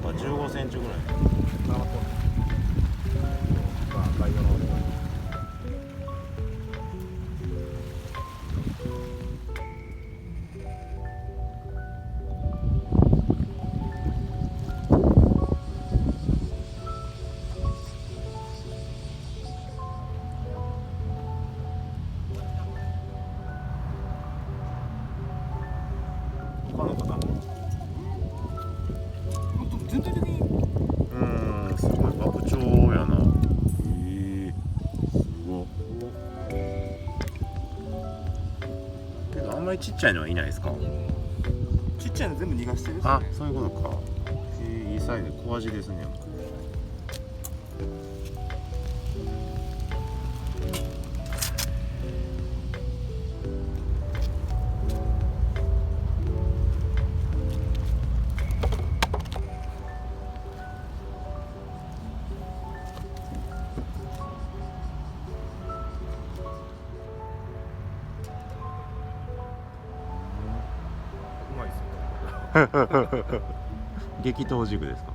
なんか15センチぐらい。まあ概要の方で他の方全体的にすごい爆鳥やな。すごい。けどあんまりちっちゃいのはいないですか？ちっちゃいの全部逃がしてるっすね。あ、そういうことか。いいサイズ、小味ですね。うまいっすよ。激闘軸ですか？